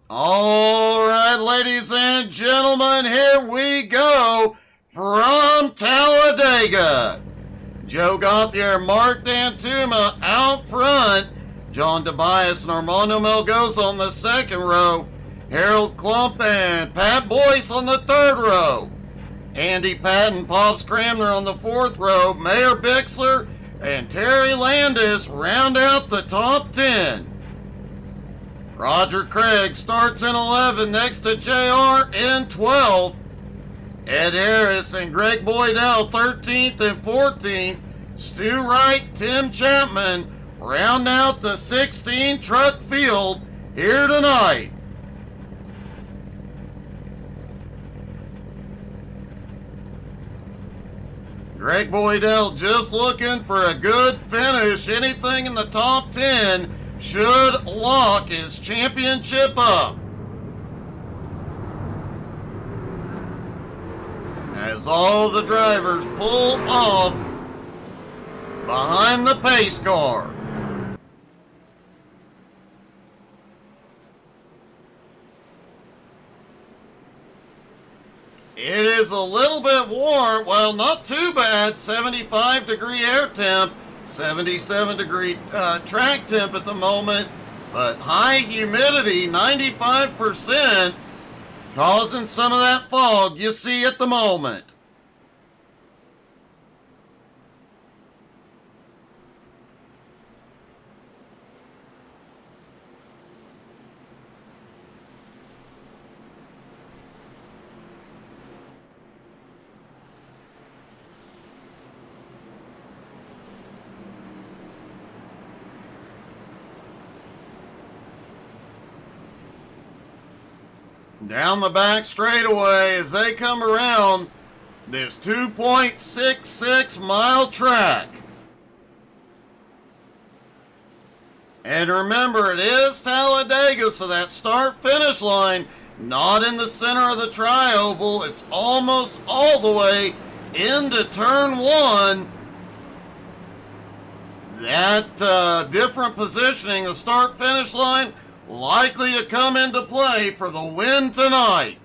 All right, ladies and gentlemen, here we go from Talladega. Joe Gauthier, Mark Dantuma out front. John Tobias and Armando Melgoza on the second row. Harold Klump and Pat Boyce on the third row. Andy Patton, Pops Cramner on the fourth row. Mayor Bixler and Terry Landis round out the top 10. Roger Craig starts in 11 next to JR in 12th. Ed Harris and Greg Boydell 13th and 14th. Stu Wright, Tim Chapman round out the 16 truck field here tonight. Greg Boydell just looking for a good finish. Anything in the top 10 should lock his championship up. As all the drivers pull off behind the pace car. It is a little bit warm, well, not too bad, 75-degree air temp, 77-degree track temp at the moment, but high humidity, 95%, causing some of that fog you see at the moment. Down the back straightaway as they come around this 2.66 mile track. And remember, it is Talladega, so that start-finish line not in the center of the tri-oval. It's almost all the way into turn one. That different positioning, the start-finish line, likely to come into play for the win tonight.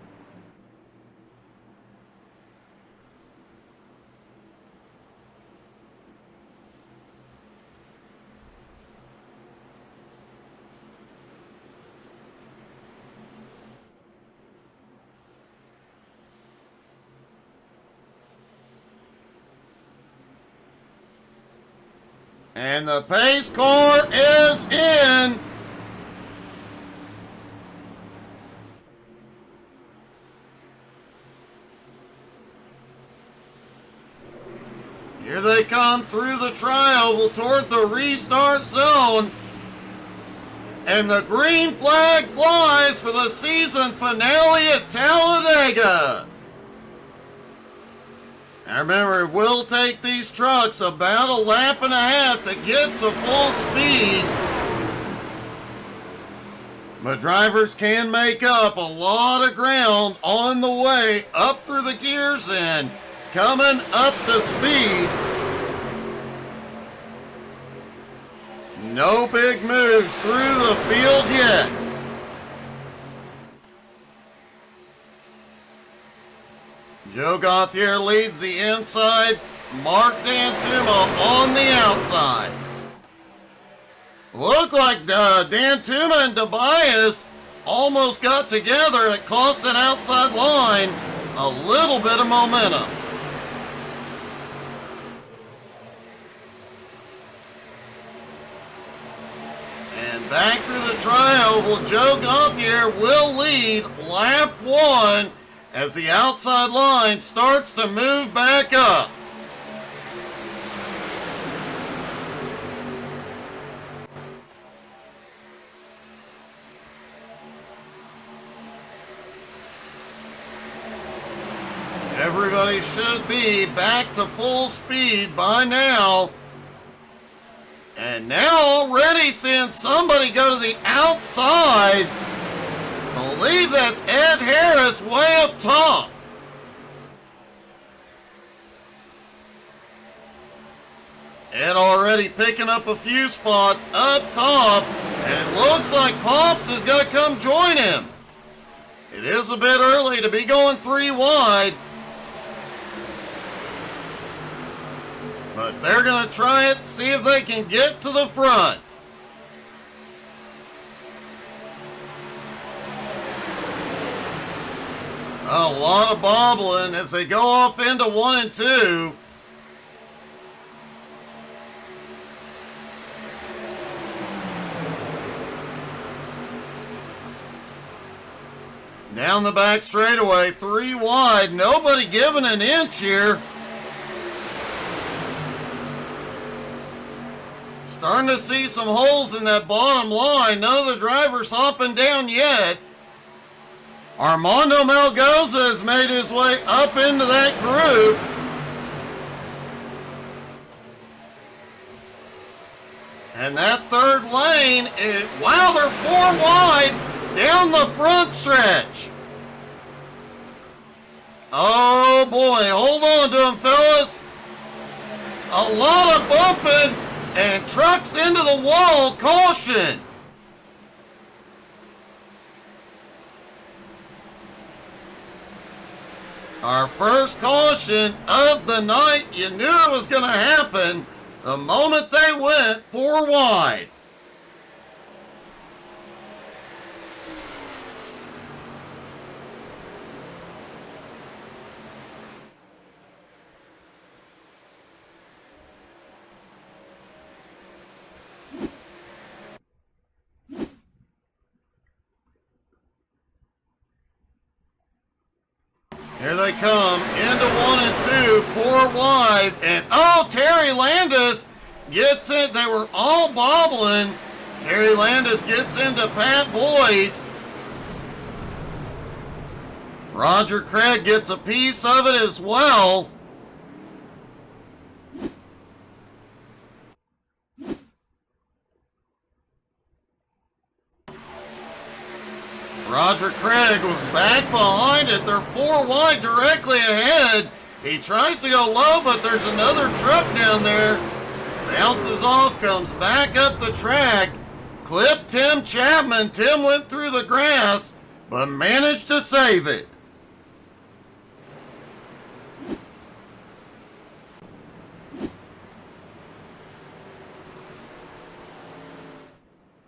And the pace car is in. Here they come through the tri-oval toward the restart zone. And the green flag flies for the season finale at Talladega. Now remember, it will take these trucks about a lap and a half to get to full speed. But drivers can make up a lot of ground on the way up through the gears and coming up to speed. No big moves through the field yet. Joe Gauthier leads the inside. Mark Dantuma on the outside. Looked like Dantuma and Tobias almost got together. It cost that outside line a little bit of momentum. And back through the tri-oval, Joe Gauthier will lead lap one as the outside line starts to move back up. Everybody should be back to full speed by now. And now already seeing somebody go to the outside. I believe that's Ed Harris way up top. Ed already picking up a few spots up top. And it looks like Pops is going to come join him. It is a bit early to be going 3 wide. But they're going to try it, see if they can get to the front. A lot of bobbling as they go off into 1 and 2. Down the back straightaway, 3 wide. Nobody giving an inch here. Starting to see some holes in that bottom line. None of the drivers hopping down yet. Armando Melgoza has made his way up into that group. And that third lane, wow, they're 4 wide down the front stretch. Oh boy, hold on to them, fellas. A lot of bumping and trucks into the wall. Caution. Our first caution of the night. You knew it was going to happen the moment they went 4 wide. Here they come into 1 and 2, 4 wide, and oh, Terry Landis gets it. They were all bobbling. Terry Landis gets into Pat Boyce. Roger Craig gets a piece of it as well. Roger Craig was back behind it. They're 4 wide directly ahead. He tries to go low, but there's another truck down there. Bounces off, comes back up the track. Clipped Tim Chapman. Tim went through the grass, but managed to save it.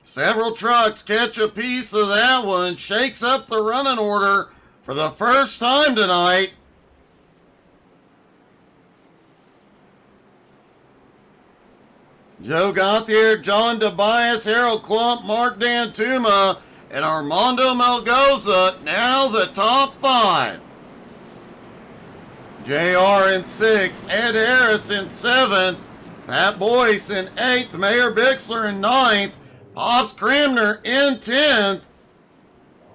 Several trucks catch a piece of that one. Shakes up the running order for the first time tonight. Joe Gauthier, John Tobias, Harold Klump, Mark Dantuma, and Armando Melgoza, now the top 5. JR in 6th, Ed Harris in 7th, Pat Boyce in 8th, Mayor Bixler in 9th, Pops Cramner in 10th.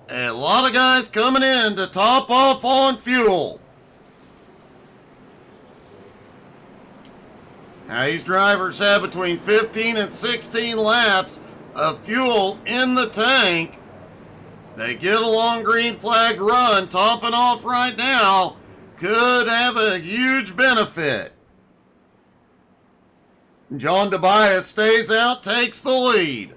And a lot of guys coming in to top off on fuel. Now these drivers have between 15 and 16 laps of fuel in the tank. They get a long green flag run, topping off right now. Could have a huge benefit. John Tobias stays out, takes the lead.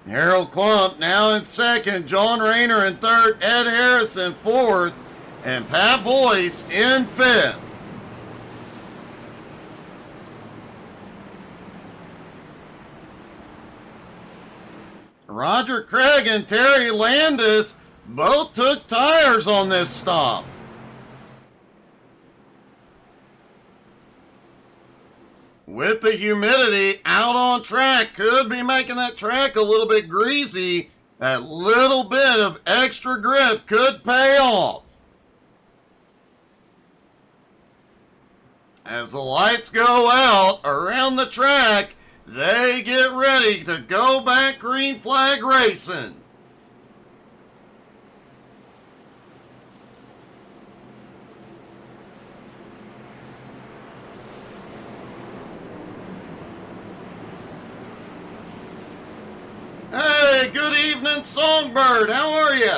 Harold Klump now in 2nd, John Rayner in 3rd, Ed Harris in 4th, and Pat Boyce in 5th. Roger Craig and Terry Landis both took tires on this stop. With the humidity out on track, could be making that track a little bit greasy. That little bit of extra grip could pay off. As the lights go out around the track, they get ready to go back green flag racing. Hey, good evening, Songbird. How are you?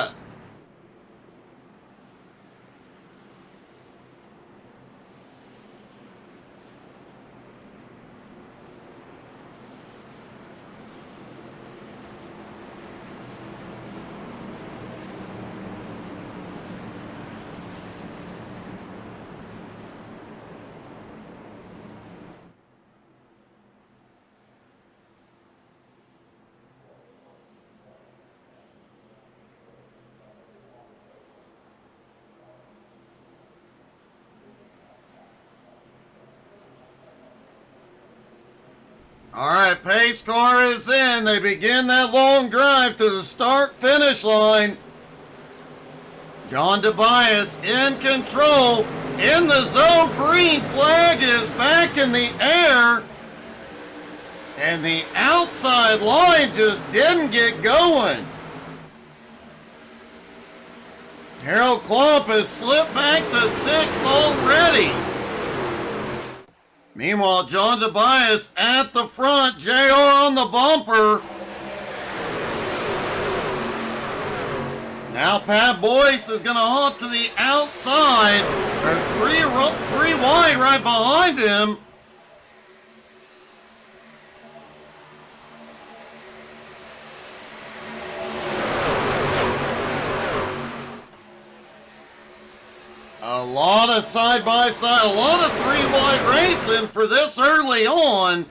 All right, pace car is in. They begin that long drive to the start-finish line. John Tobias in control. In the zone, green flag is back in the air. And the outside line just didn't get going. Harold Klump has slipped back to 6th already. Meanwhile, John Tobias at the front, JR on the bumper. Now Pat Boyce is going to hop to the outside. They're three wide right behind him. A lot of side-by-side, a lot of three-wide racing for this early on.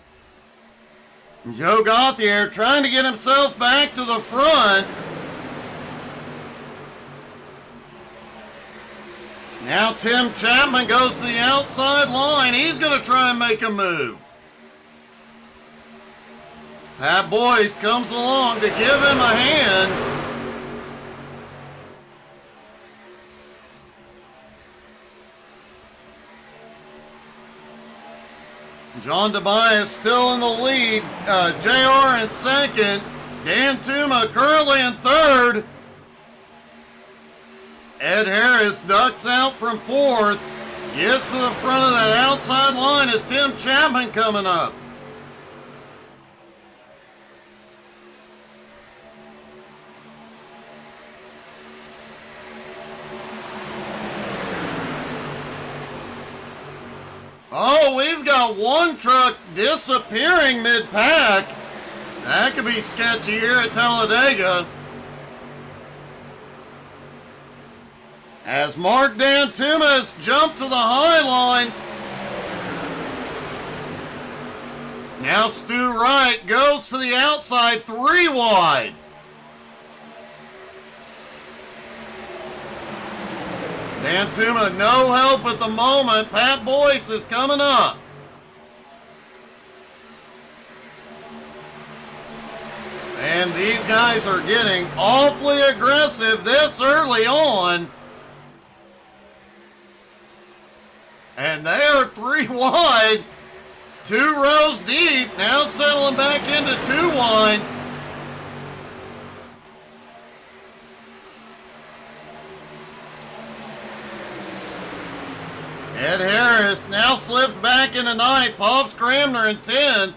Joe Gauthier trying to get himself back to the front. Now Tim Chapman goes to the outside line. He's going to try and make a move. Pat Boyce comes along to give him a hand. John Tobias still in the lead. JR in second. Dan Tuma currently in third. Ed Harris ducks out from fourth. Gets to the front of that outside line as Tim Chapman coming up. Oh, we've got one truck disappearing mid-pack. That could be sketchy here at Talladega. As Mark Dantuma has jumped to the high line. Now Stu Wright goes to the outside, 3 wide. Dantuma, no help at the moment. Pat Boyce is coming up. And these guys are getting awfully aggressive this early on. And they are 3 wide, 2 rows deep, now settling back into 2 wide. Ed Harris now slips back into 9th. Pops Cramner in 10th.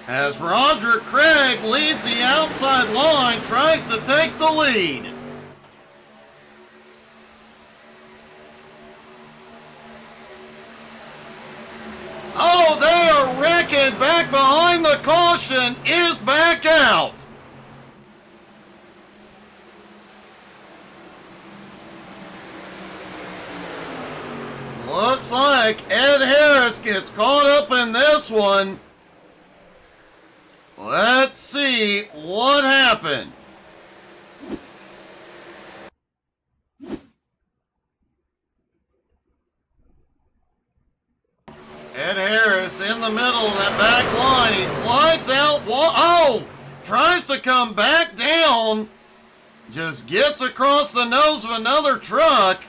As Roger Craig leads the outside line, tries to take the lead. Oh, they are wrecking. Back behind the caution is back out. Looks like Ed Harris gets caught up in this one. Let's see what happened. Ed Harris in the middle of that back line. He slides out. Oh! Tries to come back down. Just gets across the nose of another truck.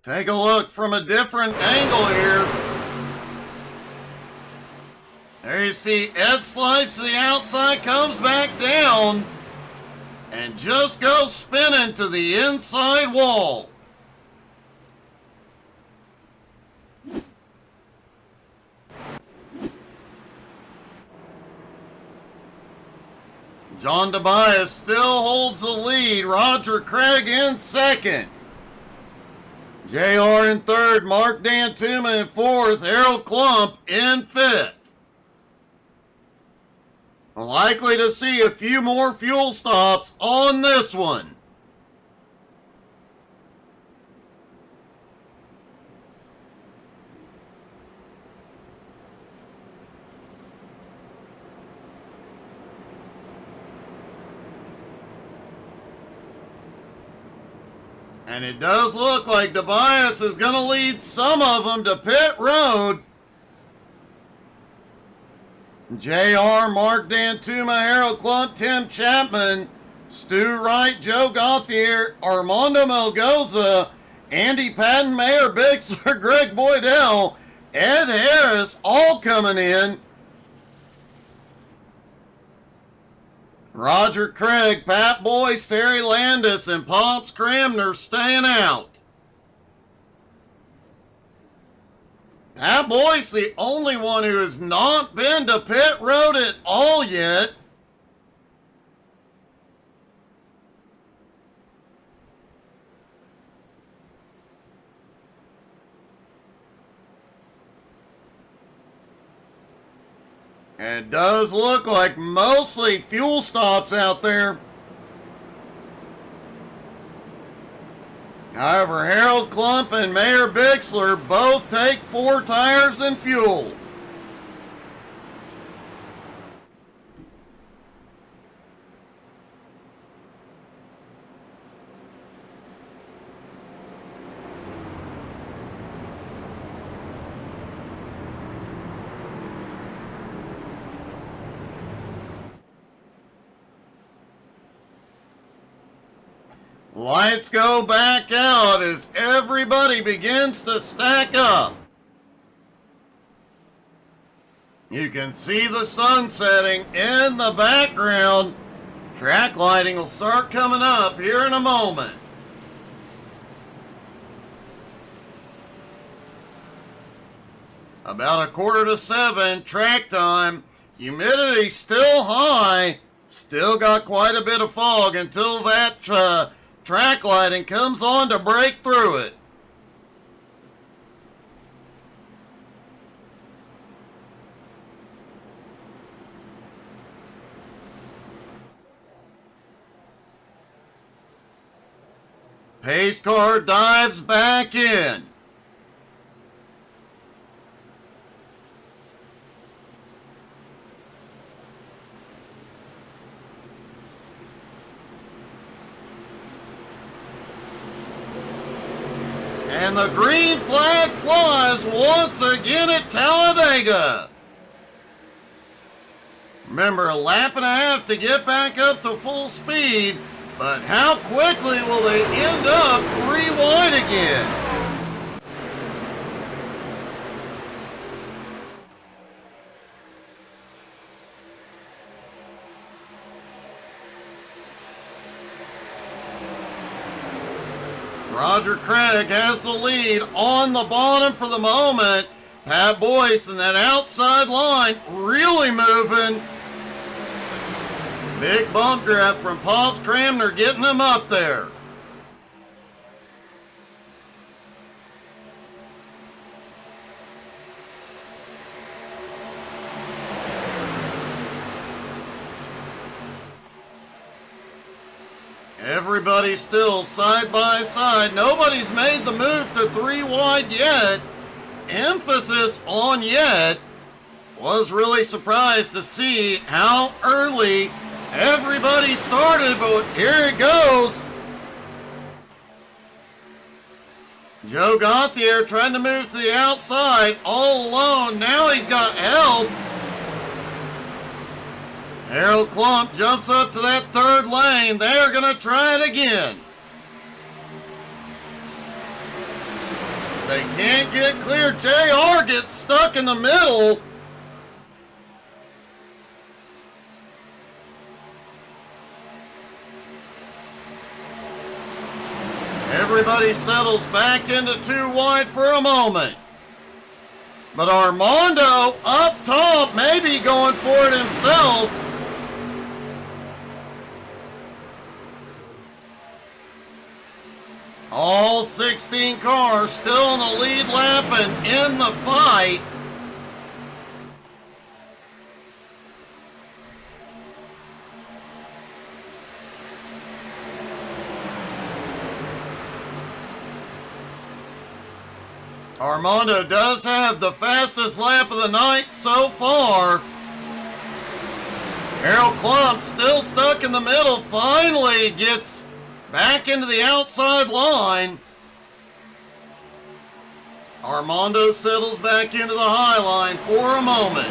Take a look from a different angle here. There you see Ed slides to the outside, comes back down, and just goes spinning to the inside wall. John Tobias still holds the lead. Roger Craig in second. JR in third, Mark Dantuma in fourth, Harold Klump in fifth. Likely to see a few more fuel stops on this one. And it does look like Tobias is going to lead some of them to pit road. JR, Mark Dantuma, Harold Klump, Tim Chapman, Stu Wright, Joe Gauthier, Armando Melgoza, Andy Patton, Mayor Bixler, Greg Boydell, Ed Harris, all coming in. Roger Craig, Pat Boyce, Terry Landis, and Pops Cramner staying out. Pat Boyce, the only one who has not been to pit road at all yet. And it does look like mostly fuel stops out there. However, Harold Klump and Mayor Bixler both take 4 tires and fuel. Lights go back out as everybody begins to stack up. You can see the sun setting in the background. Track lighting will start coming up here in a moment. About 6:45 track time. Humidity still high. Still got quite a bit of fog until that track lighting comes on to break through it. Pace car dives back in. And the green flag flies once again at Talladega. Remember, a lap and a half to get back up to full speed, but how quickly will they end up 3 wide again? Roger Craig has the lead on the bottom for the moment. Pat Boyce and that outside line really moving. Big bump draft from Pops Cramner getting him up there. Everybody's still side by side. Nobody's made the move to 3 wide yet. Emphasis on yet. Was really surprised to see how early everybody started, but here it goes. Joe Gauthier trying to move to the outside all alone. Now he's got help. Harold Klump jumps up to that 3rd lane. They're going to try it again. They can't get clear. JR gets stuck in the middle. Everybody settles back into 2 wide for a moment. But Armando up top, maybe going for it himself. All 16 cars still in the lead lap and in the fight. Armando does have the fastest lap of the night so far. Harold Klump still stuck in the middle, finally gets back into the outside line. Armando settles back into the high line for a moment.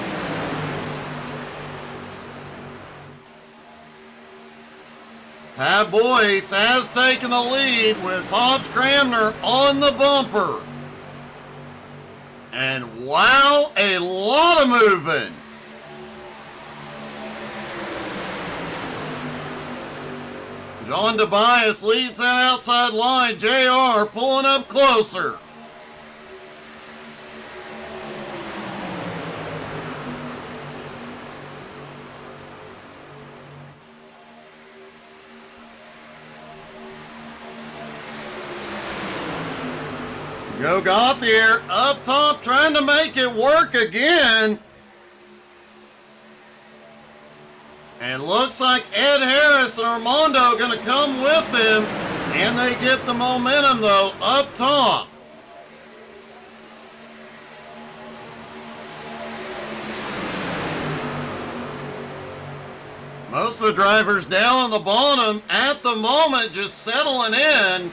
Pat Boyce has taken the lead with Pops Cramner on the bumper. And wow, a lot of moving. John Tobias leads that outside line. JR pulling up closer. Joe Gauthier up top trying to make it work again. And looks like Ed Harris and Armando going to come with him. And they get the momentum though up top. Most of the drivers down on the bottom at the moment just settling in.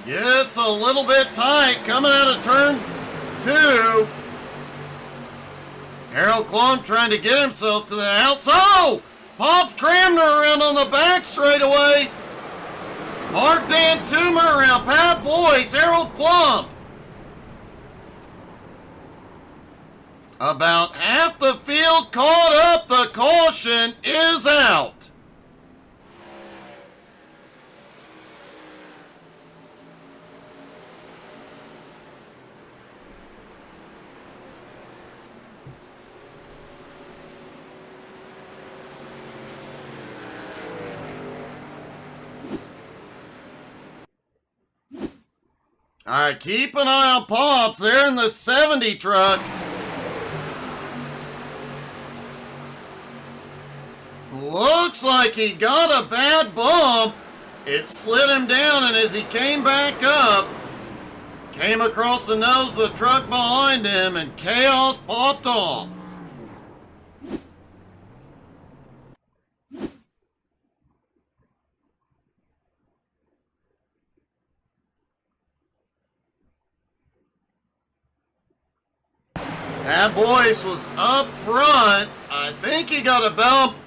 Gets a little bit tight coming out of turn 2. Harold Klump trying to get himself to the outside. Oh! Pops Cramner around on the back straightaway. Mark Dantuma around Pat Boyce, Harold Klump. About half the field caught up. The caution is out. All right, keep an eye on Pops. They're in the 70 truck. Looks like he got a bad bump. It slid him down, and as he came back up, came across the nose of the truck behind him, and chaos popped off. Pat Boyce was up front. I think he got a bump.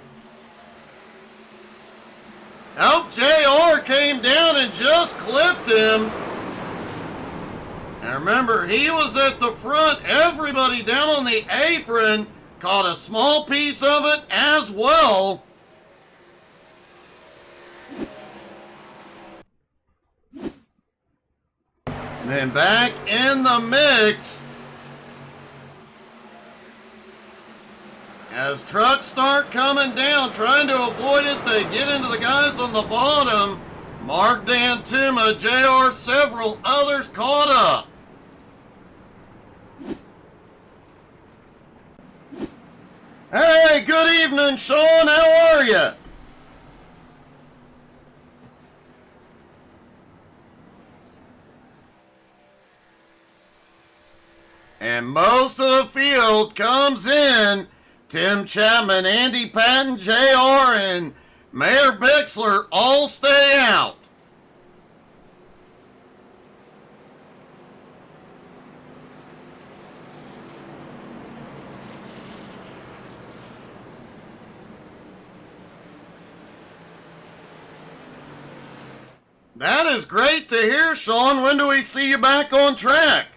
Oh, JR came down and just clipped him. And remember, he was at the front. Everybody down on the apron caught a small piece of it as well. And then back in the mix. As trucks start coming down, trying to avoid it, they get into the guys on the bottom. Mark Dantuma, JR, several others caught up. Hey, good evening, Sean. How are you? And most of the field comes in. Tim Chapman, Andy Patton, JR, and Mayor Bixler all stay out. That is great to hear, Sean. When do we see you back on track?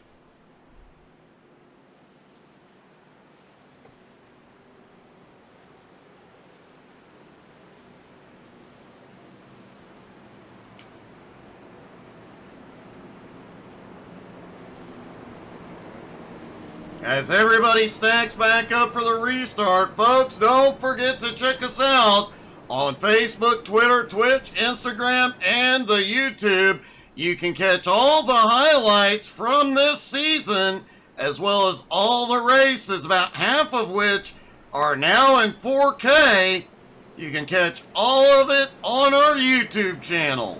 As everybody stacks back up for the restart, folks, don't forget to check us out on Facebook, Twitter, Twitch, Instagram, and the YouTube. You can catch all the highlights from this season, as well as all the races, about half of which are now in 4K. You can catch all of it on our YouTube channel.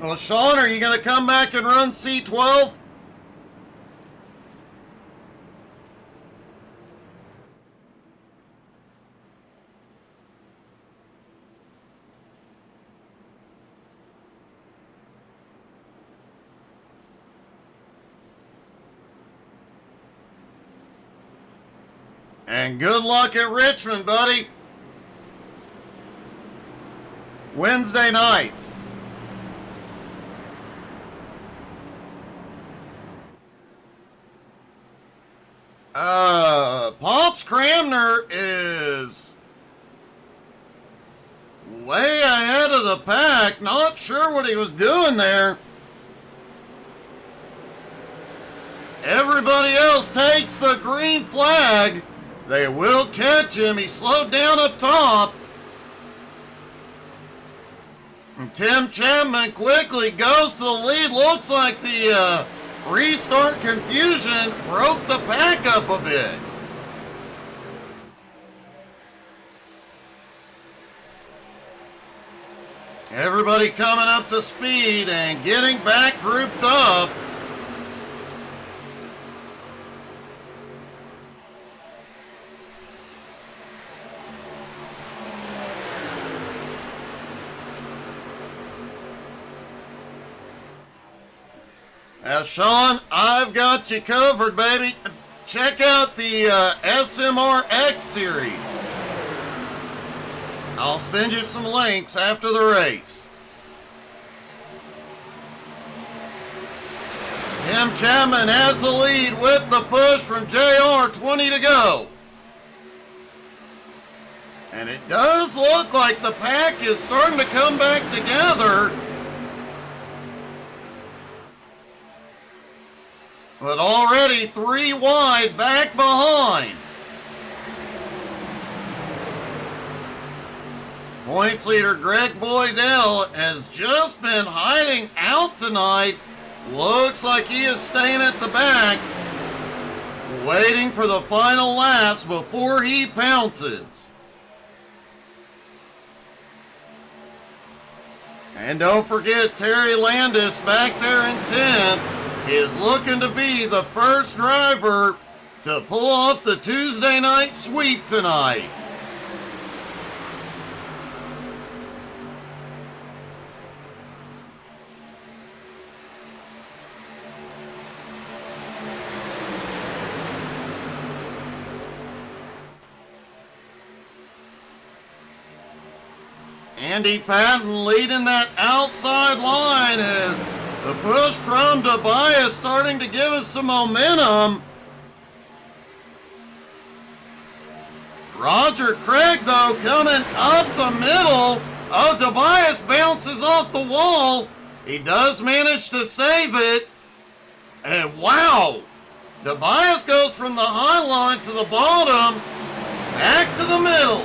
Well, Sean, are you going to come back and run C12? And good luck at Richmond, buddy. Wednesday nights. Pops Cramner is way ahead of the pack. Not sure what he was doing there. Everybody else takes the green flag. They will catch him. He slowed down up top. And Tim Chapman quickly goes to the lead. Looks like the restart confusion broke the pack up a bit. Everybody coming up to speed and getting back grouped up. Now, Sean, I've got you covered, baby. Check out the SMR X series. I'll send you some links after the race. Tim Chapman has the lead with the push from JR, 20 to go. And it does look like the pack is starting to come back together. But already 3 wide back behind. Points leader Greg Boydell has just been hiding out tonight. Looks like he is staying at the back, waiting for the final laps before he pounces. And don't forget Terry Landis back there in 10th. Is looking to be the first driver to pull off the Tuesday night sweep tonight. Andy Patton leading that outside line as the push from Dubai is starting to give him some momentum. Roger Craig, though, coming up the middle. Oh, Tobias bounces off the wall. He does manage to save it. And wow, Tobias goes from the high line to the bottom, back to the middle.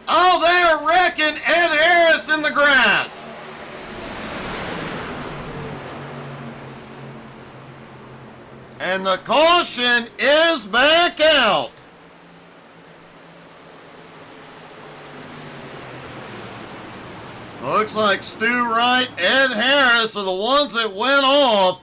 Oh, they are wrecking Ed Harris in the grass. And the caution is back out. Looks like Stu Wright, Ed Harris are the ones that went off.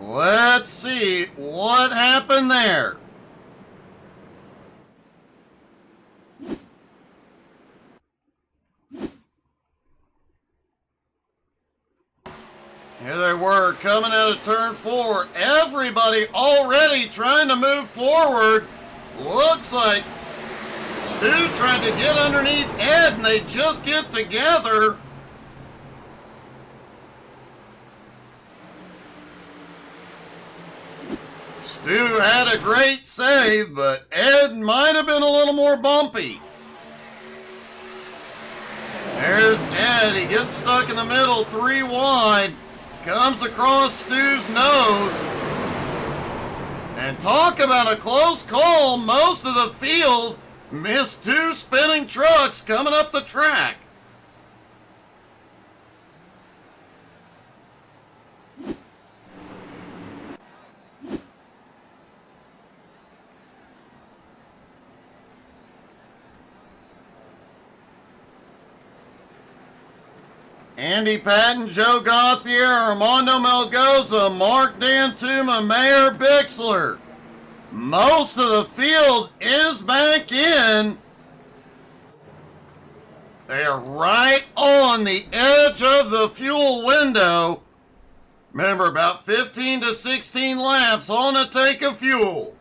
Let's see what happened there. Here they were coming out of turn 4. Everybody already trying to move forward. Looks like Stu tried to get underneath Ed and they just get together. Stu had a great save, but Ed might have been a little more bumpy. There's Ed. He gets stuck in the middle, 3 wide. Comes across Stu's nose. And talk about a close call. Most of the field missed 2 spinning trucks coming up the track. Andy Patton, Joe Gauthier, Armando Melgoza, Mark Dantuma, Mayor Bixler. Most of the field is back in. They are right on the edge of the fuel window. Remember, about 15 to 16 laps on a tank of fuel.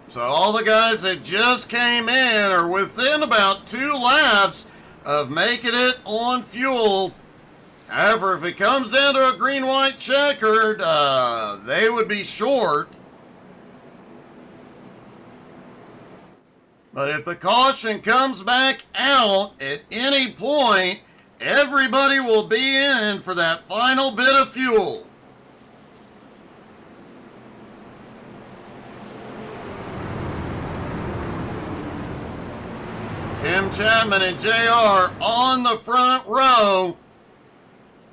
So all the guys that just came in are within about 2 laps of making it on fuel. However, if it comes down to a green-white checkered, they would be short. But if the caution comes back out at any point, everybody will be in for that final bit of fuel. Tim Chapman and JR on the front row.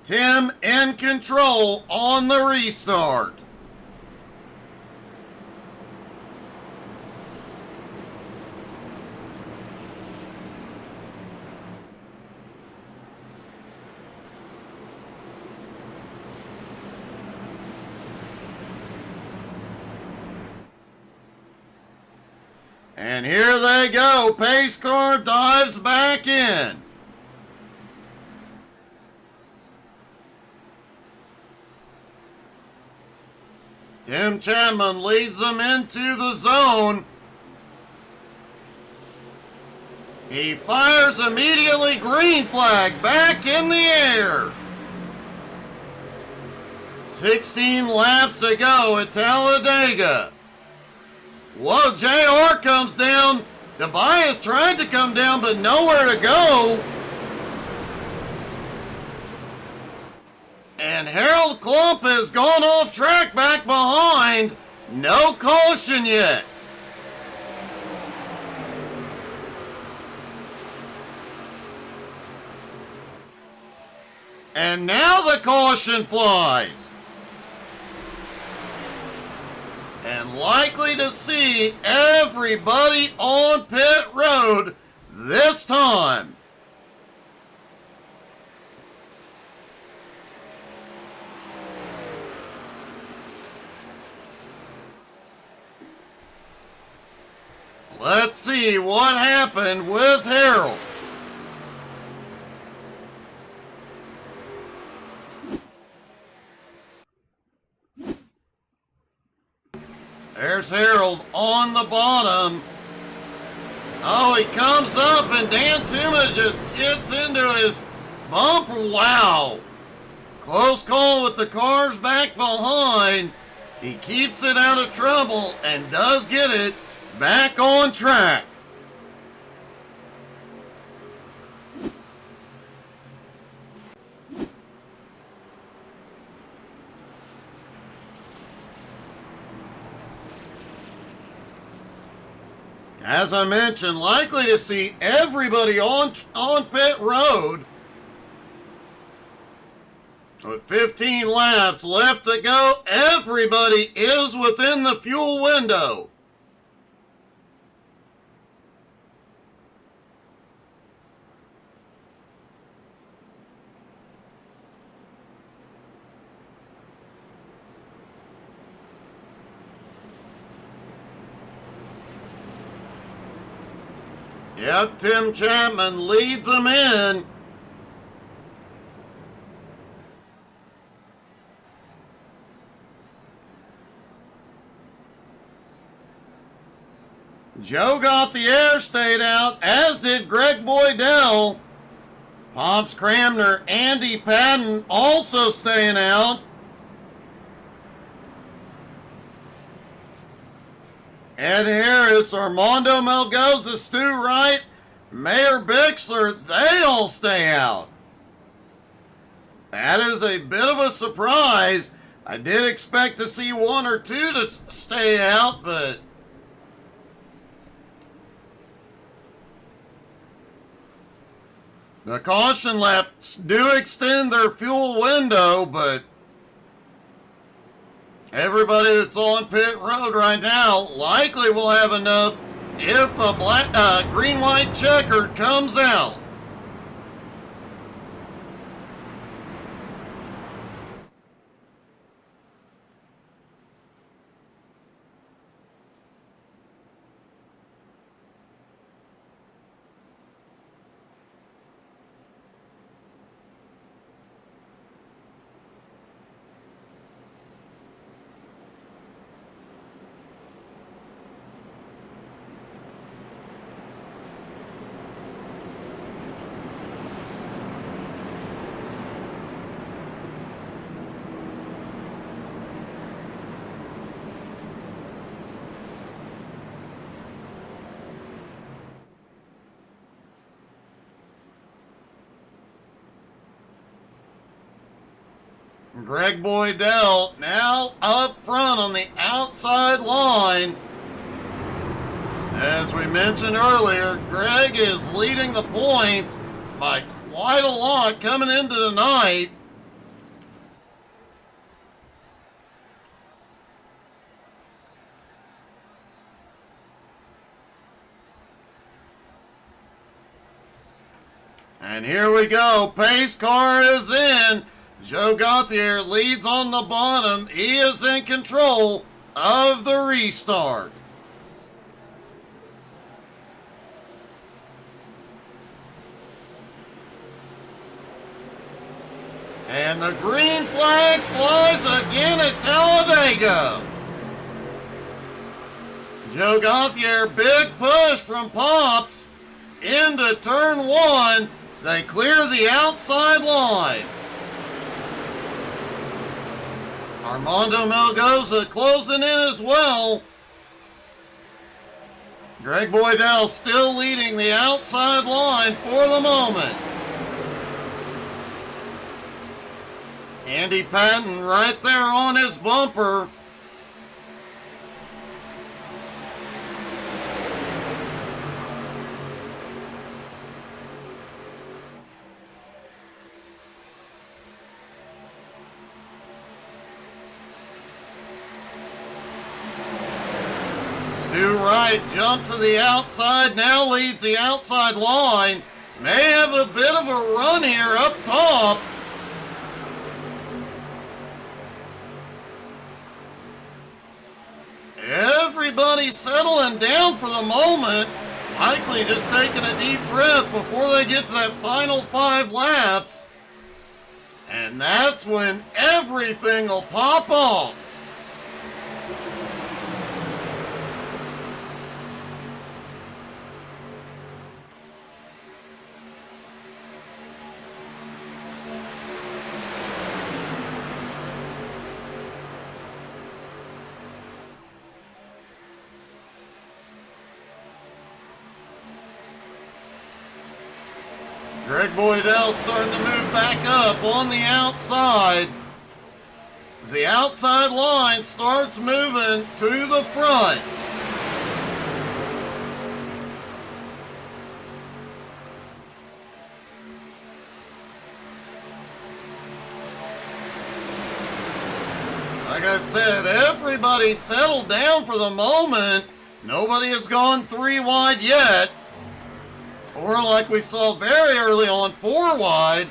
Tim in control on the restart. And here they go. Pace car dives back in. Tim Chapman leads them into the zone. He fires immediately. Green flag back in the air. 16 laps to go at Talladega. Whoa, JR comes down. Tobias tried to come down, but nowhere to go. And Harold Klump has gone off track back behind. No caution yet. And now the caution flies. And likely to see everybody on pit road this time. Let's see what happened with Harold. There's Harold on the bottom. Oh, he comes up and Dantuma just gets into his bumper. Wow. Close call with the cars back behind. He keeps it out of trouble and does get it back on track. As I mentioned, likely to see everybody on pit road. With 15 laps left to go, everybody is within the fuel window. Yep, Tim Chapman leads them in. Joe Gauthier stayed out, as did Greg Boydell. Pops Cramner, Andy Patton also staying out. Ed Harris, Armando Melgoza, Stu Wright, Mayor Bixler, they all stay out. That is a bit of a surprise. I did expect to see one or two to stay out, but the caution laps do extend their fuel window, but everybody that's on pit road right now likely will have enough if a green-white checkered comes out. Greg Boydell now up front on the outside line. As we mentioned earlier, Greg is leading the points by quite a lot coming into the night. And here we go. Pace car is in. Joe Gauthier leads on the bottom. He is in control of the restart. And the green flag flies again at Talladega. Joe Gauthier, big push from Pops into turn one. They clear the outside line. Armando Melgoza closing in as well. Greg Boydell still leading the outside line for the moment. Andy Patton right there on his bumper. Stu Wright jumped to the outside, now leads the outside line. May have a bit of a run here up top. Everybody settling down for the moment. Likely just taking a deep breath before they get to that final 5 laps. And that's when everything will pop off. Greg Boydell starting to move back up on the outside. As the outside line starts moving to the front. Like I said, everybody settled down for the moment. Nobody has gone 3 wide yet. Or like we saw very early on, 4 wide.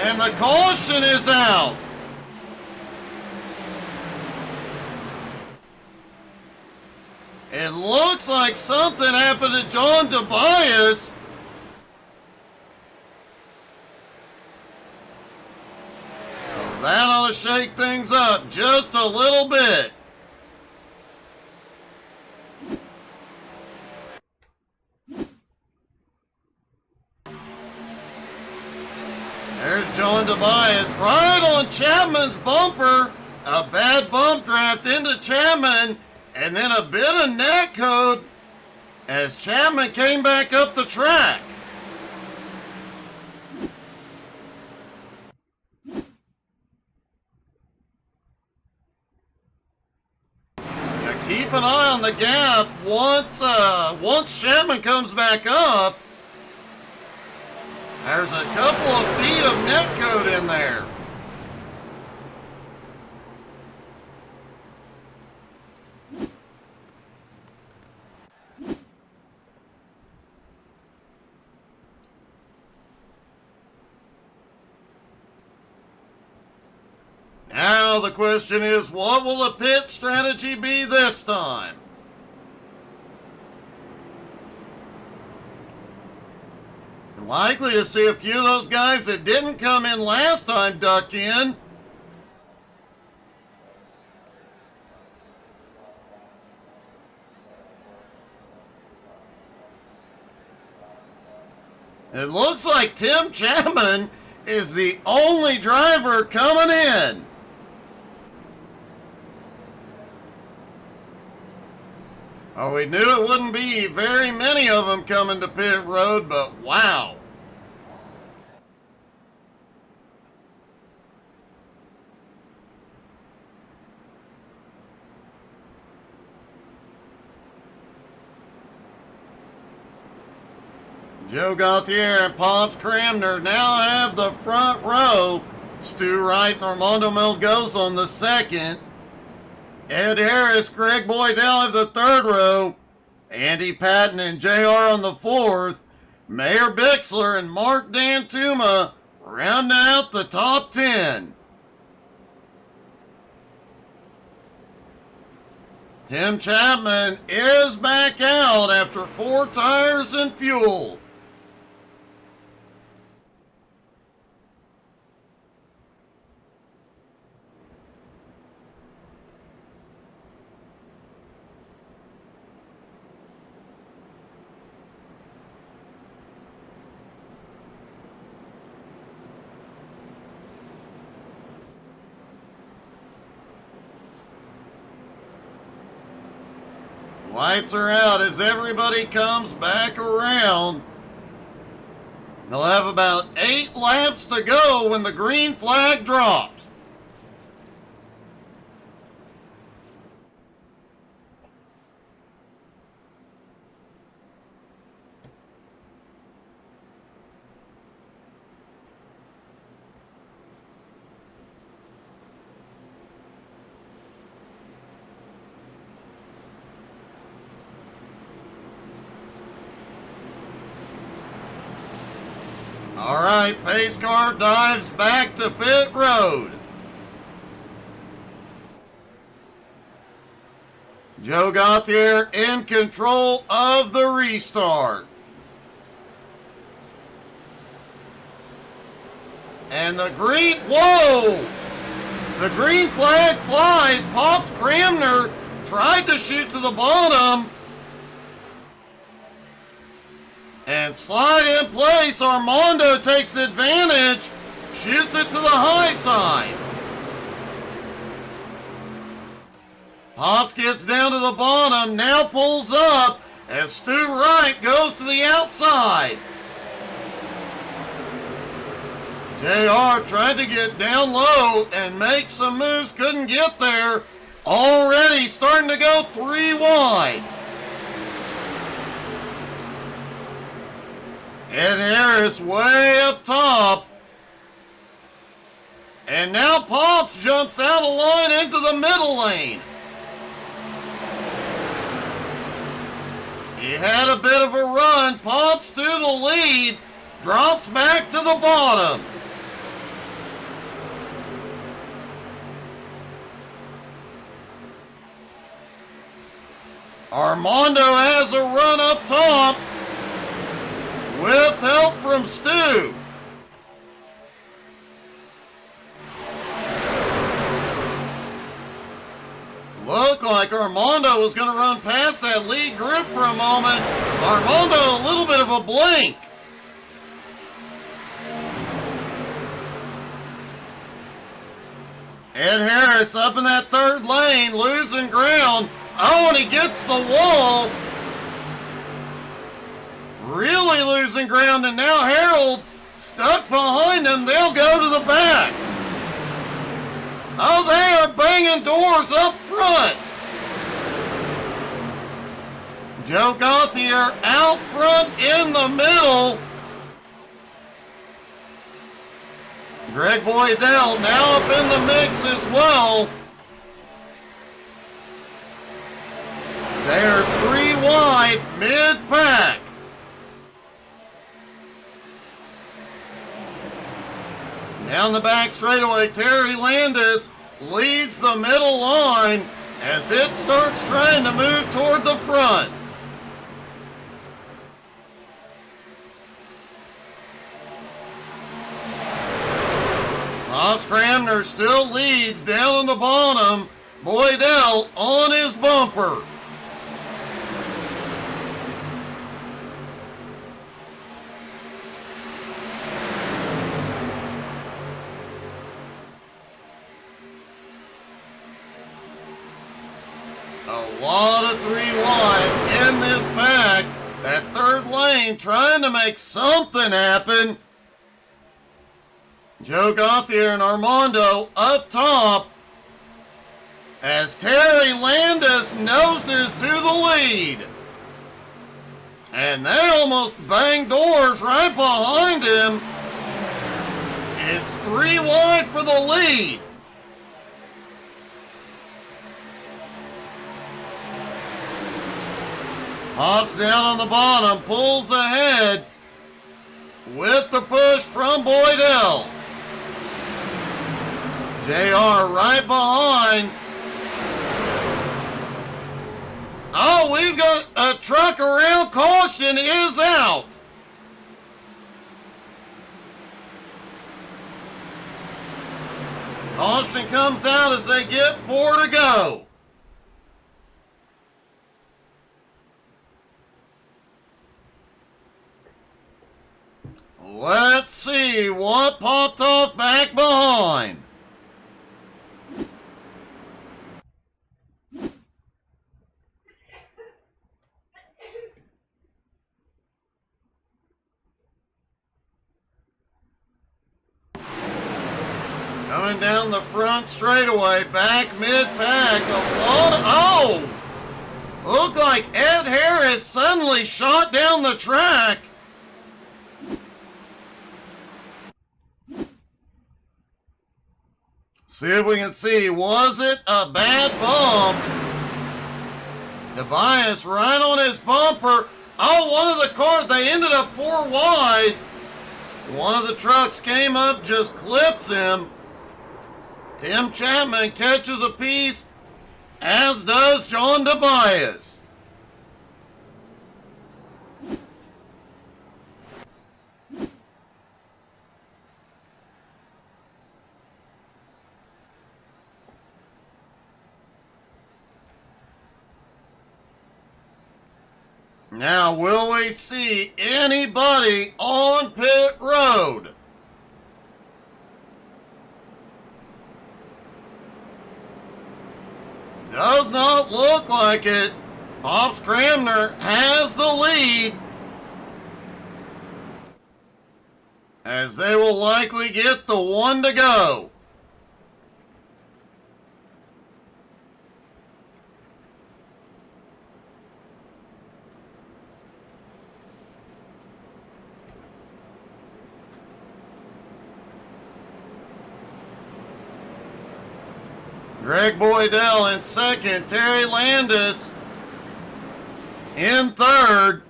And the caution is out. It looks like something happened to John Tobias. Well, that ought to shake things up just a little bit. John Tobias right on Chapman's bumper. A bad bump draft into Chapman, and then a bit of net code as Chapman came back up the track. Keep an eye on the gap once Chapman comes back up. There's a couple of feet of net code in there. Now the question is, what will the pit strategy be this time? You're likely to see a few of those guys that didn't come in last time duck in. It looks like Tim Chapman is the only driver coming in. Oh, we knew it wouldn't be very many of them coming to pit road, but wow. Joe Gauthier and Pops Cramner now have the front row. Stu Wright and Armando Melgoza on the second. Ed Harris, Greg Boydell have the third row. Andy Patton and JR on the fourth. Mayor Bixler and Mark Dantuma round out the top 10. Tim Chapman is back out after 4 tires and fuel. Lights are out as everybody comes back around. They'll have about 8 laps to go when the green flag drops. All right, pace car dives back to pit road. Joe Gauthier in control of the restart. And the green, whoa! The green flag flies. Pops Cramner tried to shoot to the bottom. And slide in place, Armando takes advantage, shoots it to the high side. Pops gets down to the bottom, now pulls up as Stu Wright goes to the outside. JR tried to get down low and make some moves, couldn't get there. Already starting to go 3 wide. Ed Harris way up top. And now Pops jumps out of line into the middle lane. He had a bit of a run. Pops to the lead. Drops back to the bottom. Armando has a run up top. With help from Stu. Looked like Armando was going to run past that lead group for a moment. Armando a little bit of a blink. Ed Harris up in that third lane, losing ground. Oh, and he gets the wall. Really losing ground, and now Harold stuck behind him. They'll go to the back. Oh, they are banging doors up front. Joe Gauthier out front in the middle. Greg Boydell now up in the mix as well. They are 3 wide mid-pack. Down the back straightaway, Terry Landis leads the middle line as it starts trying to move toward the front. Hobbs Cramner still leads down on the bottom. Boydell on his bumper. A lot of 3 wide in this pack. That third lane trying to make something happen. Joe Gauthier and Armando up top as Terry Landis noses to the lead. And they almost bang doors right behind him. It's 3 wide for the lead. Hops down on the bottom, pulls ahead with the push from Boydell. JR right behind. Oh, we've got a truck around. Caution is out. Caution comes out as they get 4 to go. Let's see what popped off back behind. Coming down the front straightaway, back mid-pack, looked like Ed Harris suddenly shot down the track. See if we can see, was it a bad bump? Tobias right on his bumper. Oh, one of the cars, they ended up 4 wide. One of the trucks came up, just clips him. Tim Chapman catches a piece, as does John Tobias. Now, will we see anybody on pit road? Does not look like it. Hobbs Cramner has the lead, as they will likely get the 1 to go. Greg Boydell in second, Terry Landis in third.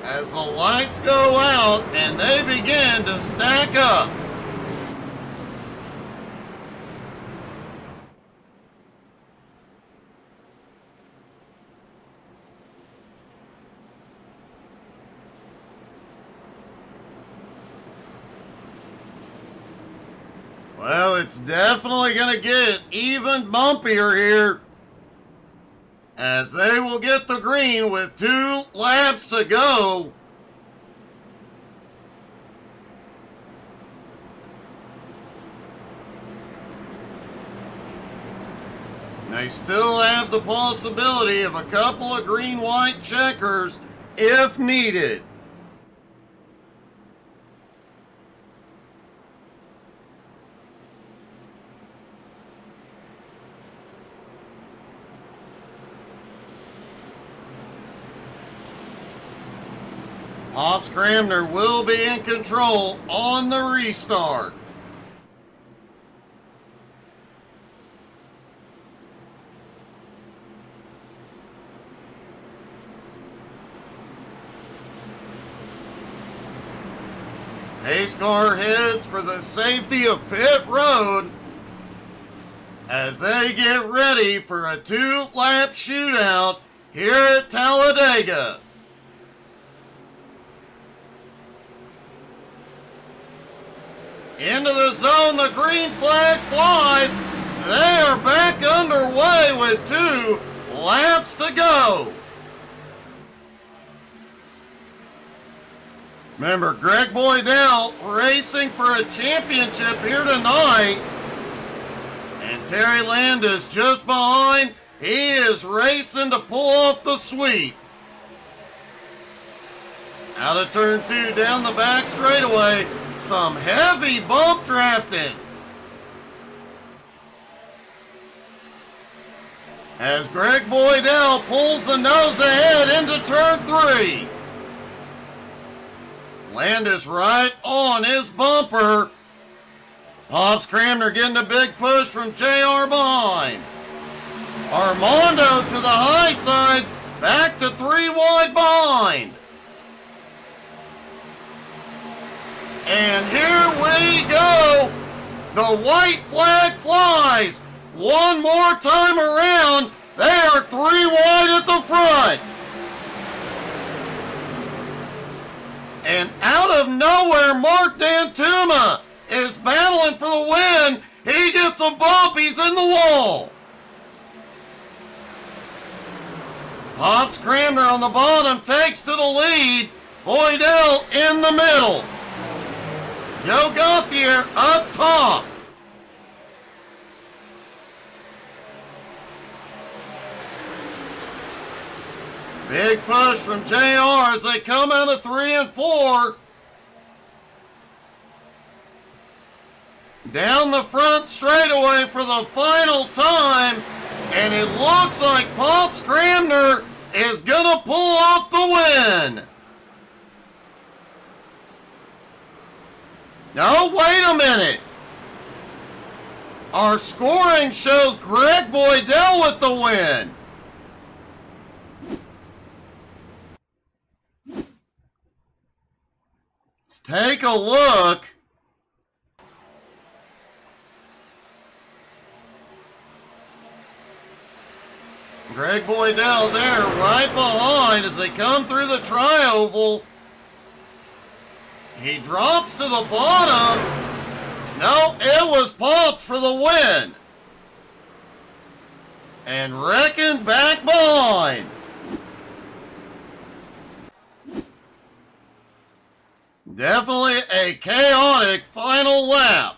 As the lights go out and they begin to stack up. Well, it's definitely going to get even bumpier here, as they will get the green with 2 laps to go. They still have the possibility of a couple of green-white checkers if needed. Pops Cramner will be in control on the restart. Pace car heads for the safety of pit road as they get ready for a 2-lap shootout here at Talladega. Into the zone, the green flag flies. They are back underway with 2 laps to go. Remember, Greg Boydell racing for a championship here tonight. And Terry Landis just behind. He is racing to pull off the sweep. Out of turn 2, down the back straightaway. Some heavy bump drafting. As Greg Boydell pulls the nose ahead into turn 3. Landis right on his bumper. Pops Cramner getting a big push from JR behind. Armando to the high side, back to 3 wide behind. And here we go. The white flag flies. One more time around. They are 3 wide at the front. And out of nowhere, Mark Dantuma is battling for the win. He gets a bump. He's in the wall. Pops Cramner on the bottom takes to the lead. Boydell in the middle. Joe Gauthier up top. Big push from JR as they come out of 3 and 4. Down the front straightaway for the final time. And it looks like Pops Cramner is going to pull off the win. No, wait a minute. Our scoring shows Greg Boydell with the win. Let's take a look. Greg Boydell there right behind as they come through the tri-oval. He drops to the bottom. No, it was Pops for the win. And Reckon back behind. Definitely a chaotic final lap.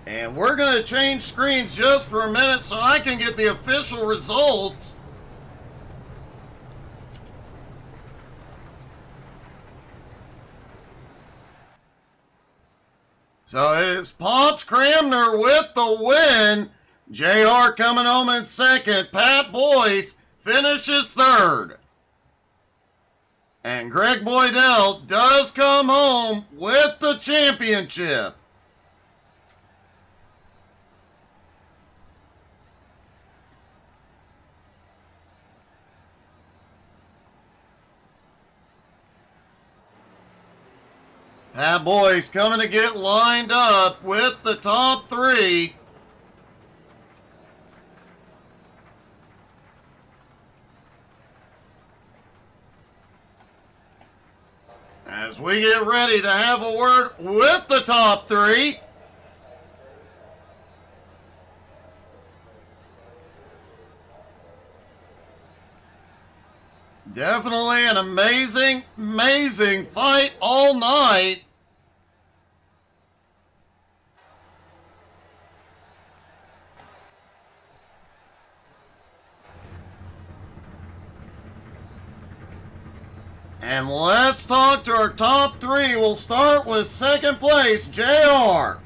And we're going to change screens just for a minute so I can get the official results. So it is Pops Cramner with the win. JR coming home in second. Pat Boyce finishes third. And Greg Boydell does come home with the championship. Pat Boyce coming to get lined up with the top 3. As we get ready to have a word with the top 3. Definitely an amazing, amazing fight all night. And let's talk to our top three. We'll start with second place, JR.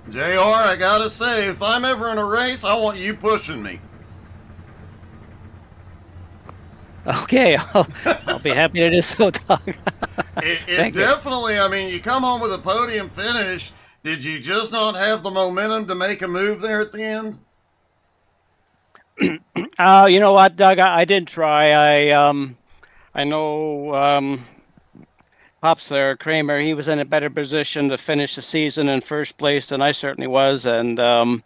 JR, I gotta say, if I'm ever in a race, I want you pushing me. Okay, I'll be happy to do so, Doug. It Thank you. definitely, I mean, you come home with a podium finish. Did you just not have the momentum to make a move there at the end? You know what, Doug? I did try. I know Pops there, Kramer. He was in a better position to finish the season in first place than I certainly was, and I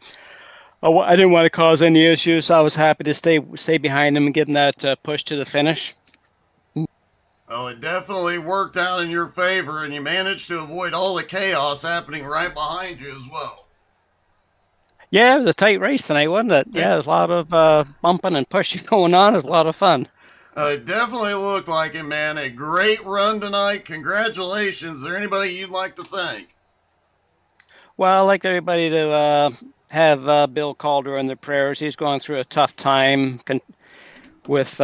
didn't want to cause any issues. So I was happy to stay behind him and give him that push to the finish. Well, it definitely worked out in your favor, and you managed to avoid all the chaos happening right behind you as well. Yeah, it was a tight race tonight, wasn't it? Yeah, there's a lot of bumping and pushing going on. It was a lot of fun. It definitely looked like it, man. A great run tonight. Congratulations. Is there anybody you'd like to thank? Well, I'd like everybody to have Bill Calder in their prayers. He's going through a tough time with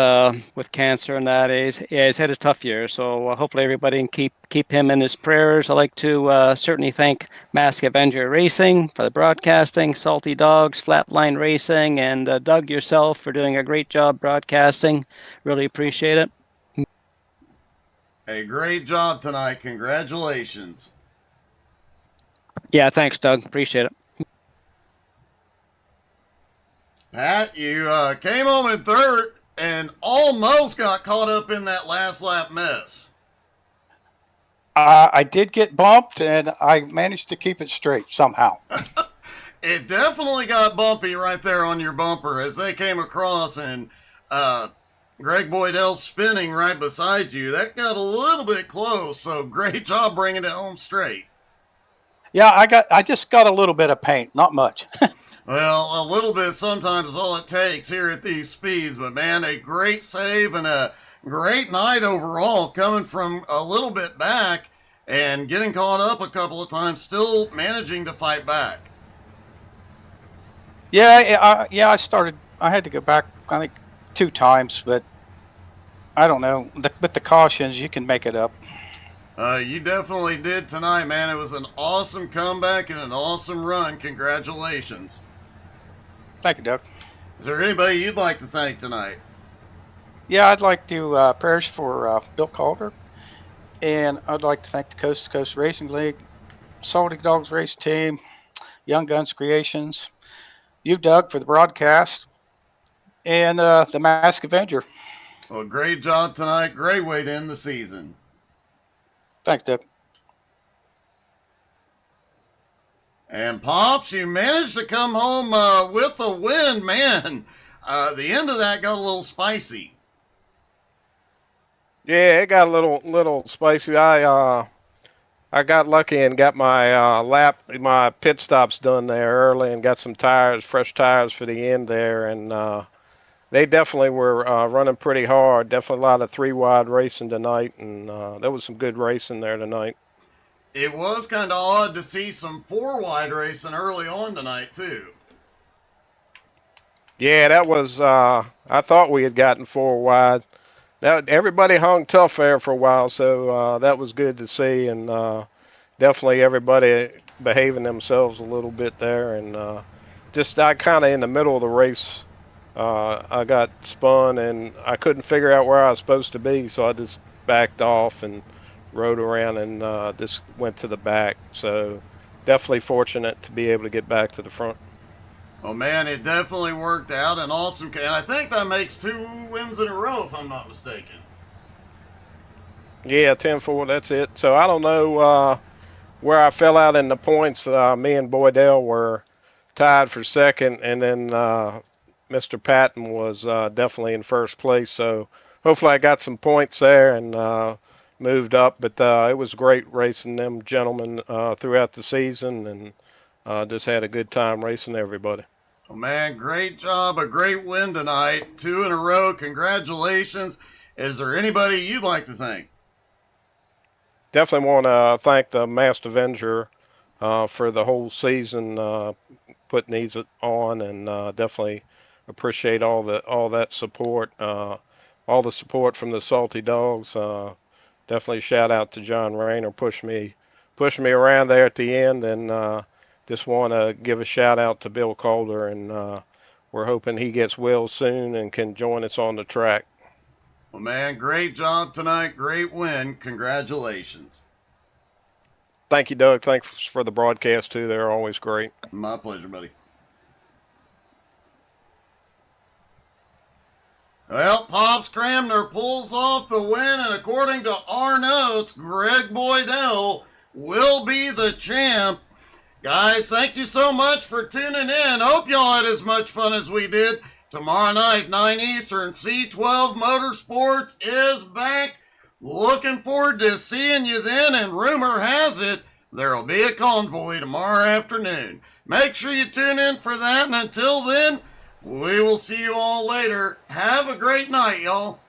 cancer and that. He's had a tough year, so hopefully everybody can keep him in his prayers. I'd like to certainly thank Mask Avenger Racing for the broadcasting, Salty Dogs, Flatline Racing, and Doug yourself for doing a great job broadcasting. Really appreciate it. A great job tonight. Congratulations. Yeah, thanks, Doug. Appreciate it. Pat, you came home in third and almost got caught up in that last lap mess. I did get bumped, and I managed to keep it straight somehow. It definitely got bumpy right there on your bumper as they came across, and Greg Boydell spinning right beside you. That got a little bit close, so great job bringing it home straight. Yeah, I just got a little bit of paint, not much. Well, a little bit sometimes is all it takes here at these speeds, but man, a great save and a great night overall, coming from a little bit back and getting caught up a couple of times, still managing to fight back. I started. I had to go back, I think, 2 times, but I don't know. With the cautions, you can make it up. You definitely did tonight, man. It was an awesome comeback and an awesome run. Congratulations. Thank you, Doug. Is there anybody you'd like to thank tonight? Yeah, I'd like to prayers for Bill Calder, and I'd like to thank the Coast to Coast Racing League, Salty Dogs Race Team, Young Guns Creations, you, Doug, for the broadcast, and the Mask Avenger. Well, great job tonight. Great way to end the season. Thanks, Doug. And Pops, you managed to come home with a win, man. The end of that got a little spicy. Yeah, it got a little spicy. I got lucky and got my pit stops done there early and got some fresh tires for the end there, and they definitely were running pretty hard. Definitely a lot of 3 wide racing tonight, and there was some good racing there tonight. It was kind of odd to see some 4 wide racing early on tonight, too. Yeah, that was. I thought we had gotten 4 wide. Now everybody hung tough there for a while, so that was good to see, and definitely everybody behaving themselves a little bit there, and just I kind of in the middle of the race, I got spun and I couldn't figure out where I was supposed to be, so I just backed off and rode around and just went to the back. So definitely fortunate to be able to get back to the front. Well, man, it definitely worked out. An awesome, and I think that makes 2 wins in a row, if I'm not mistaken. Yeah, 10-4, that's it. So I don't know where I fell out in the points. Me and Boydell were tied for second, and then Mr. Patton was definitely in first place. So hopefully I got some points there and moved up. But it was great racing them gentlemen throughout the season, and just had a good time racing everybody. Well, man, great job. A great win tonight. 2 in a row. Congratulations. Is there anybody you'd like to thank? Definitely want to thank the Masked Avenger for the whole season putting these on, and definitely appreciate all that support, all the support from the Salty Dogs. Definitely shout out to John Rayner, push me around there at the end, and just want to give a shout out to Bill Calder, and we're hoping he gets well soon and can join us on the track. Well, man, great job tonight. Great win. Congratulations. Thank you, Doug. Thanks for the broadcast, too. They're always great. My pleasure, buddy. Well, Pops Cramner pulls off the win, and according to our notes, Greg Boydell will be the champ. Guys, thank you so much for tuning in. Hope y'all had as much fun as we did. Tomorrow night, 9 Eastern, C12 Motorsports is back. Looking forward to seeing you then, and rumor has it there'll be a convoy tomorrow afternoon. Make sure you tune in for that, and until then, we will see you all later. Have a great night, y'all.